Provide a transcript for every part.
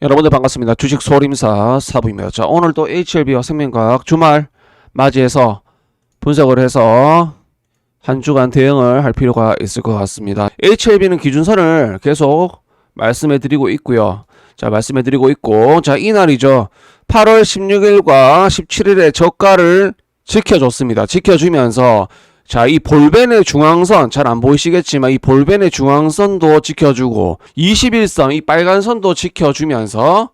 여러분들 반갑습니다. 주식 소림사 사부입니다. 자, 오늘도 HLB와 생명과학 주말 맞이해서 분석을 해서 한 주간 대응을 할 필요가 있을 것 같습니다. HLB는 기준선을 계속 말씀해 드리고 있고요. 자, 말씀해 드리고 있고, 자, 이날이죠. 8월 16일과 17일에 저가를 지켜줬습니다. 지켜주면서 자, 이 볼벤의 중앙선 잘 안 보이시겠지만 이 볼벤의 중앙선도 지켜주고 21선 이 빨간 선도 지켜주면서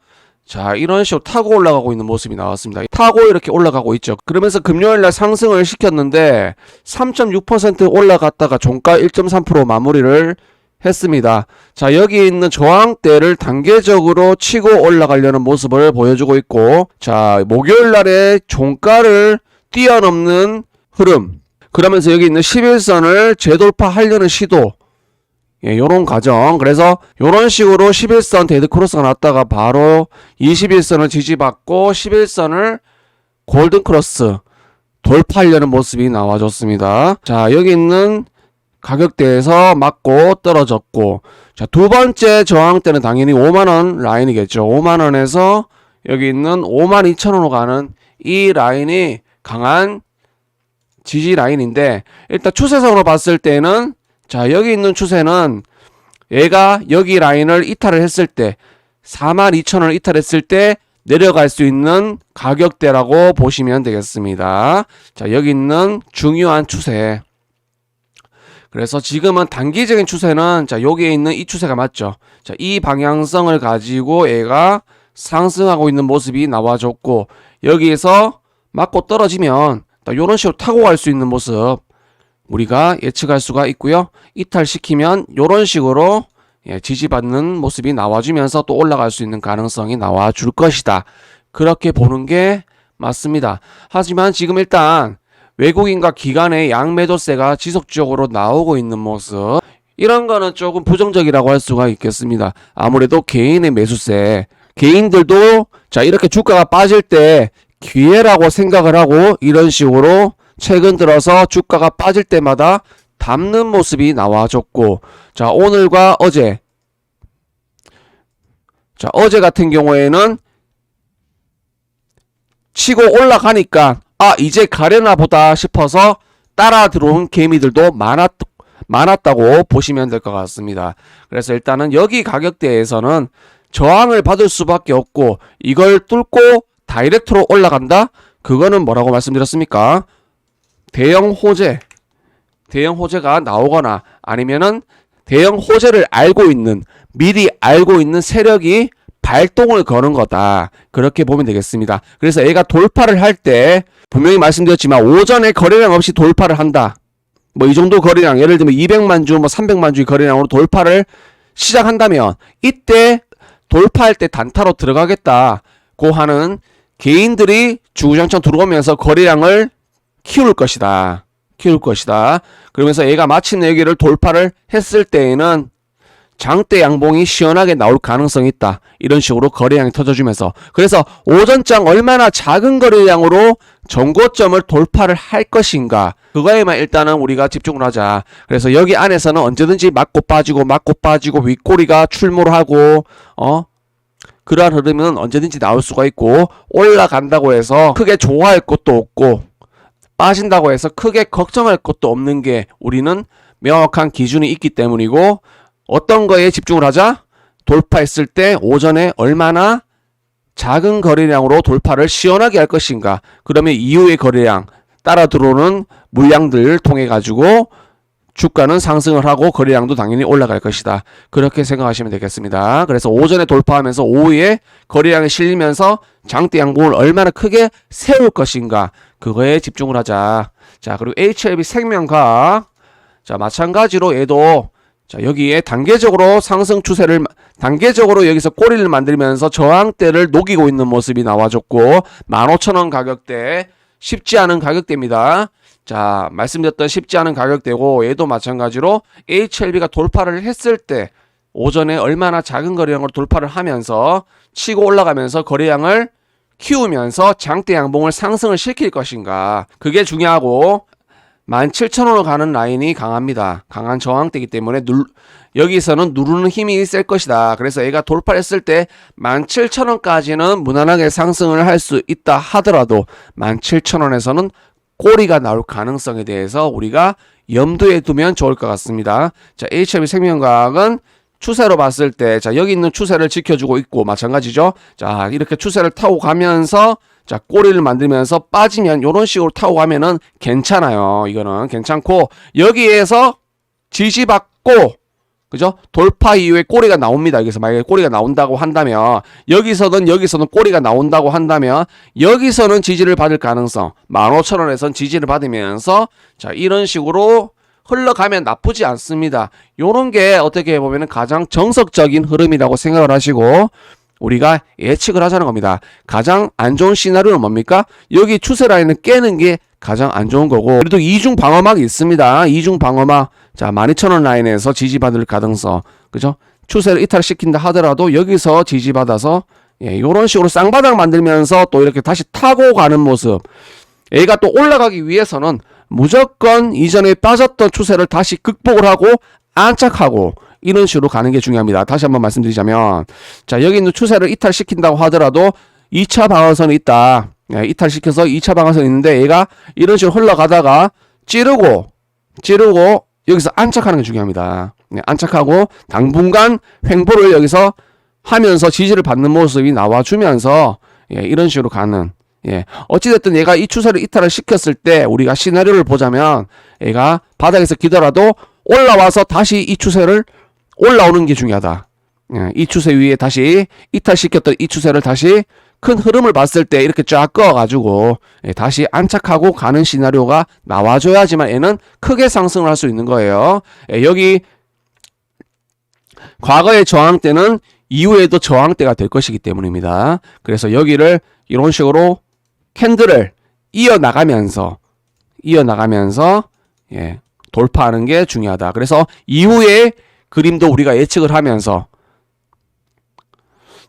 자, 이런 식으로 타고 올라가고 있는 모습이 나왔습니다. 타고 이렇게 올라가고 있죠. 그러면서 금요일날 상승을 시켰는데 3.6% 올라갔다가 종가 1.3% 마무리를 했습니다. 자, 여기 있는 저항대를 단계적으로 치고 올라가려는 모습을 보여주고 있고, 자, 목요일날에 종가를 뛰어넘는 흐름, 그러면서 여기 있는 11선을 재돌파하려는 시도, 예, 요런 과정. 그래서 요런 식으로 11선 데드크로스가 났다가 바로 21선을 지지받고 11선을 골든크로스 돌파하려는 모습이 나와줬습니다. 자, 여기 있는 가격대에서 맞고 떨어졌고, 자, 두 번째 저항대는 당연히 5만원 라인이겠죠. 5만원에서 여기 있는 52,000원으로 가는 이 라인이 강한 지지 라인인데, 일단 추세상으로 봤을 때는 자, 여기 있는 추세는 얘가 여기 라인을 이탈을 했을 때 42,000원을 이탈했을 때 내려갈 수 있는 가격대라고 보시면 되겠습니다. 자, 여기 있는 중요한 추세. 그래서 지금은 단기적인 추세는 자, 여기에 있는 이 추세가 맞죠. 자, 이 방향성을 가지고 얘가 상승하고 있는 모습이 나와줬고, 여기에서 맞고 떨어지면 이런 식으로 타고 갈 수 있는 모습 우리가 예측할 수가 있고요. 이탈시키면 이런 식으로 지지받는 모습이 나와주면서 또 올라갈 수 있는 가능성이 나와줄 것이다. 그렇게 보는 게 맞습니다. 하지만 지금 일단 외국인과 기관의 양매도세가 지속적으로 나오고 있는 모습, 이런 거는 조금 부정적이라고 할 수가 있겠습니다. 아무래도 개인의 매수세, 개인들도 자, 이렇게 주가가 빠질 때 기회라고 생각을 하고 이런 식으로 최근 들어서 주가가 빠질 때마다 담는 모습이 나와줬고, 자, 오늘과 어제, 자, 어제 같은 경우에는 치고 올라가니까 이제 가려나 보다 싶어서 따라 들어온 개미들도 많았다고 보시면 될 것 같습니다. 그래서 일단은 여기 가격대에서는 저항을 받을 수밖에 없고, 이걸 뚫고 다이렉트로 올라간다? 그거는 뭐라고 말씀드렸습니까? 대형 호재가 나오거나 아니면은 대형 호재를 미리 알고 있는 세력이 발동을 거는 거다. 그렇게 보면 되겠습니다. 그래서 얘가 돌파를 할 때 분명히 말씀드렸지만 오전에 거래량 없이 돌파를 한다. 뭐 이 정도 거래량, 예를 들면 200만 주, 300만 주의 거래량으로 돌파를 시작한다면 이때 돌파할 때 단타로 들어가겠다고 하는 개인들이 주구장창 들어오면서 거래량을 키울 것이다. 그러면서 얘가 마침내 여기를 돌파를 했을 때에는 장대 양봉이 시원하게 나올 가능성이 있다. 이런 식으로 거래량이 터져주면서, 그래서 오전장 얼마나 작은 거래량으로 전고점을 돌파를 할 것인가, 그거에만 일단은 우리가 집중을 하자. 그래서 여기 안에서는 언제든지 맞고 빠지고 윗꼬리가 출몰을 하고 그러한 흐름은 언제든지 나올 수가 있고, 올라간다고 해서 크게 좋아할 것도 없고 빠진다고 해서 크게 걱정할 것도 없는 게 우리는 명확한 기준이 있기 때문이고, 어떤 거에 집중을 하자? 돌파했을 때 오전에 얼마나 작은 거래량으로 돌파를 시원하게 할 것인가, 그러면 이후의 거래량, 따라 들어오는 물량들 통해 가지고 주가는 상승을 하고 거래량도 당연히 올라갈 것이다. 그렇게 생각하시면 되겠습니다. 그래서 오전에 돌파하면서 오후에 거래량이 실리면서 장대 양봉을 얼마나 크게 세울 것인가, 그거에 집중을 하자. 자, 그리고 HLB 생명과학, 자, 마찬가지로 얘도 자, 여기에 단계적으로 상승 추세를, 단계적으로 여기서 꼬리를 만들면서 저항대를 녹이고 있는 모습이 나와줬고, 15,000원 가격대, 쉽지 않은 가격대입니다. 자, 말씀드렸던 쉽지 않은 가격대고, 얘도 마찬가지로 HLB가 돌파를 했을 때 오전에 얼마나 작은 거래량으로 돌파를 하면서 치고 올라가면서 거래량을 키우면서 장대 양봉을 상승을 시킬 것인가, 그게 중요하고, 17,000원으로 가는 라인이 강합니다. 강한 저항대이기 때문에 여기서는 누르는 힘이 셀 것이다. 그래서 얘가 돌파했을 때 17,000원까지는 무난하게 상승을 할 수 있다 하더라도 17,000원에서는 꼬리가 나올 가능성에 대해서 우리가 염두에 두면 좋을 것 같습니다. 자, HLB 생명과학은 추세로 봤을 때, 자, 여기 있는 추세를 지켜주고 있고, 마찬가지죠. 자, 이렇게 추세를 타고 가면서, 자, 꼬리를 만들면서 빠지면, 요런 식으로 타고 가면은 괜찮아요. 이거는 괜찮고, 여기에서 지지받고, 그죠? 돌파 이후에 꼬리가 나옵니다. 여기서 만약에 꼬리가 나온다고 한다면, 여기서는 꼬리가 나온다고 한다면, 여기서는 지지를 받을 가능성, 15,000원에선 지지를 받으면서, 자, 이런 식으로 흘러가면 나쁘지 않습니다. 요런 게 어떻게 보면 가장 정석적인 흐름이라고 생각을 하시고 우리가 예측을 하자는 겁니다. 가장 안 좋은 시나리오는 뭡니까? 여기 추세 라인을 깨는 게 가장 안 좋은 거고, 그래도 이중 방어막이 있습니다. 이중 방어막. 자, 12,000원 라인에서 지지받을 가능성. 그죠? 추세를 이탈시킨다 하더라도 여기서 지지받아서 요런 식으로 쌍바닥 만들면서 또 이렇게 다시 타고 가는 모습. 얘가 또 올라가기 위해서는 무조건 이전에 빠졌던 추세를 다시 극복을 하고 안착하고 이런 식으로 가는 게 중요합니다. 다시 한번 말씀드리자면, 자, 여기 있는 추세를 이탈시킨다고 하더라도 2차 방어선이 있다. 이탈시켜서 2차 방어선이 있는데 얘가 이런 식으로 흘러가다가 찌르고 여기서 안착하는 게 중요합니다. 안착하고 당분간 횡보를 여기서 하면서 지지를 받는 모습이 나와주면서 이런 식으로 가는, 어찌됐든 얘가 이 추세를 이탈을 시켰을 때 우리가 시나리오를 보자면 얘가 바닥에서 기더라도 올라와서 다시 이 추세를 올라오는 게 중요하다. 이 추세 위에 다시 이탈시켰던 이 추세를 다시 큰 흐름을 봤을 때 이렇게 쫙 그어가지고 다시 안착하고 가는 시나리오가 나와줘야지만 얘는 크게 상승을 할 수 있는 거예요. 여기 과거의 저항 때는 이후에도 저항 때가 될 것이기 때문입니다. 그래서 여기를 이런 식으로 캔들을 이어나가면서 돌파하는 게 중요하다. 그래서 이후의 그림도 우리가 예측을 하면서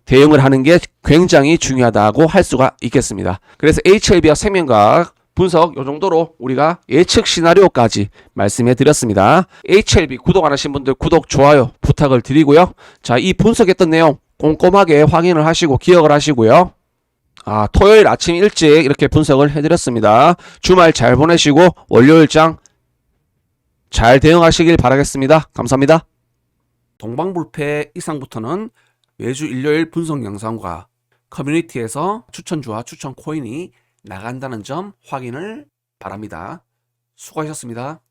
대응을 하는 게 굉장히 중요하다고 할 수가 있겠습니다. 그래서 HLB와 생명과학 분석 요 정도로 우리가 예측 시나리오까지 말씀해 드렸습니다. HLB 구독 안 하신 분들 구독, 좋아요 부탁을 드리고요. 자, 이 분석했던 내용 꼼꼼하게 확인을 하시고 기억을 하시고요. 토요일 아침 일찍 이렇게 분석을 해드렸습니다. 주말 잘 보내시고 월요일장 잘 대응하시길 바라겠습니다. 감사합니다. 동방불패 이상부터는 매주 일요일 분석 영상과 커뮤니티에서 추천주와 추천 코인이 나간다는 점 확인을 바랍니다. 수고하셨습니다.